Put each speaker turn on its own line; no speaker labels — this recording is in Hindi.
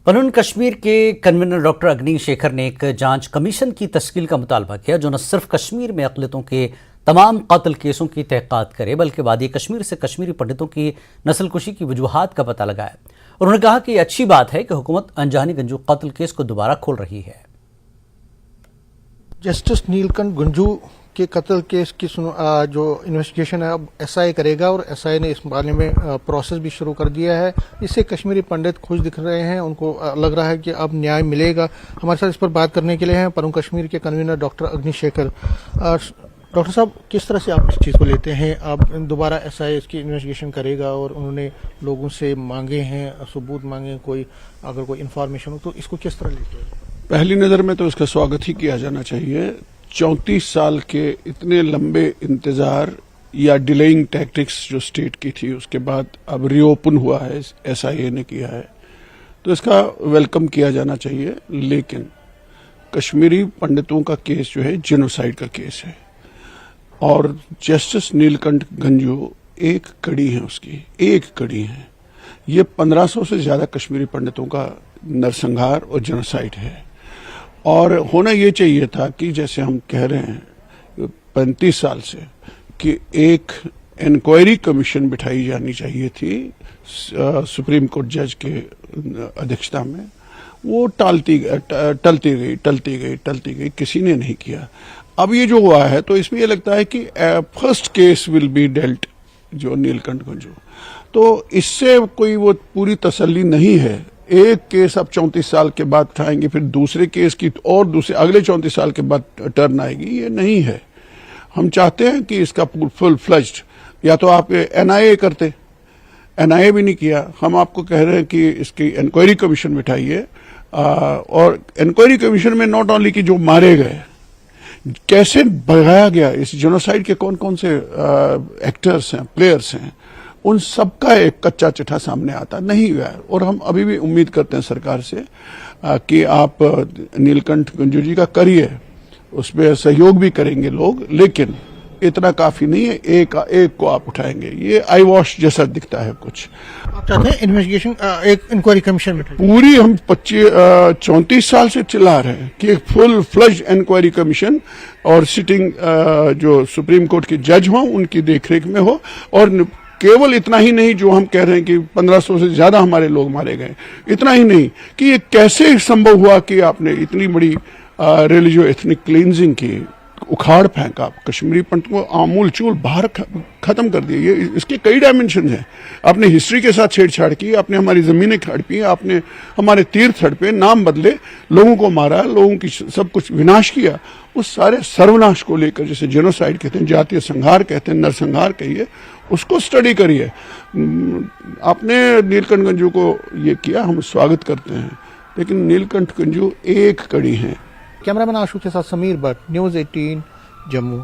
पनून कश्मीर के कन्वीनर डॉक्टर अग्नि शेखर ने एक जांच कमीशन की तश्कील का मुतालबा किया जो न सिर्फ कश्मीर में अक़लियतों के तमाम कत्ल केसों की तहक़ीक़ात करे बल्कि वादी कश्मीर से कश्मीरी पंडितों की नस्लकुशी की वजूहात का पता लगाए। उन्होंने कहा कि अच्छी बात है कि हुकूमत अंजानी गंजू कत्ल केस को दोबारा खोल रही है।
जस्टिस नीलकंठ गंजू के कत्ल केस की जो इन्वेस्टिगेशन है अब एसआई करेगा और एसआई ने इस बारे में प्रोसेस भी शुरू कर दिया है। इससे कश्मीरी पंडित खुश दिख रहे हैं, उनको लग रहा है कि अब न्याय मिलेगा। हमारे साथ इस पर बात करने के लिए हैं पनून कश्मीर के कन्वीनर डॉक्टर अग्नि शेखर। डॉक्टर साहब, किस तरह से आप इस चीज़ को लेते हैं? अब दोबारा एसआई इसकी इन्वेस्टिगेशन करेगा और उन्होंने लोगों से मांगे हैं, सबूत मांगे, कोई अगर कोई इन्फॉर्मेशन हो तो इसको किस तरह लेते हैं?
पहली नज़र में तो इसका स्वागत ही किया जाना चाहिए। 34 साल के इतने लंबे इंतजार या डिलेइंग टैक्टिक्स जो स्टेट की थी उसके बाद अब रीओपन हुआ है, एसआईए ने किया है, तो इसका वेलकम किया जाना चाहिए। लेकिन कश्मीरी पंडितों का केस जो है जेनोसाइड का केस है और जस्टिस नीलकंठ गंजू एक कड़ी है, उसकी एक कड़ी है। ये 1500 से ज्यादा कश्मीरी पंडितों का नरसंहार और जेनोसाइड है और होना ये चाहिए था कि जैसे हम कह रहे हैं 35 साल से कि एक इंक्वायरी कमीशन बिठाई जानी चाहिए थी सुप्रीम कोर्ट जज के अध्यक्षता में। वो टलती गई, किसी ने नहीं किया। अब ये जो हुआ है तो इसमें ये लगता है कि first case will be dealt जो नीलकंठ गंजू, तो इससे कोई वो पूरी तसल्ली नहीं है। एक केस अब 34 साल के बाद उठाएंगे, फिर दूसरे केस की और दूसरे अगले 34 साल के बाद टर्न आएगी, ये नहीं है। हम चाहते हैं कि इसका फुल फ्लज्ड, या तो आप एनआईए करते, एनआईए भी नहीं किया। हम आपको कह रहे हैं कि इसकी इंक्वायरी कमीशन बिठाइए और इंक्वायरी कमीशन में नॉट ओनली कि जो मारे गए, कैसे भगाया गया, इस जेनोसाइड के कौन कौन से एक्टर्स हैं, प्लेयर्स हैं, उन सबका एक कच्चा चिट्ठा सामने आता नहीं हुआ है। और हम अभी भी उम्मीद करते हैं सरकार से कि आप नीलकंठ गंजू जी का करिए, उसमें सहयोग भी करेंगे लोग, लेकिन इतना काफी नहीं है। एक को आप उठाएंगे, ये आई वॉश जैसा दिखता है कुछ।
आप चाहते हैं इन्वेस्टिगेशन, एक इंक्वायरी कमीशन
पूरी हम 34 साल से चिल्ला रहे हैं कि एक फुल फ्लज इंक्वायरी कमीशन और सिटिंग जो सुप्रीम कोर्ट के जज हों उनकी देखरेख में हो। और केवल इतना ही नहीं जो हम कह रहे हैं कि 1500 से ज्यादा हमारे लोग मारे गए, इतना ही नहीं कि ये कैसे संभव हुआ कि आपने इतनी बड़ी रिलीजियो एथनिक क्लींजिंग की, उखाड़ फेंका, कश्मीरी पंडित को आमूल चूल बाहर खत्म कर दिया। ये इसके कई डायमेंशन हैं। आपने हिस्ट्री के साथ छेड़छाड़ की, आपने हमारी जमीनें हड़पी, आपने हमारे तीर्थ हड़पे, नाम बदले, लोगों को मारा, लोगों की सब कुछ विनाश किया। उस सारे सर्वनाश को लेकर, जैसे जेनोसाइड कहते हैं, जातीय संहार कहते हैं, नरसंहार कहिए, उसको स्टडी करिए। आपने नीलकंठ गंजू को ये किया, हम स्वागत करते हैं, लेकिन नीलकंठ गंजू एक कड़ी है।
कैमरामैन आशु के साथ समीर भट्ट, न्यूज़ 18 जम्मू।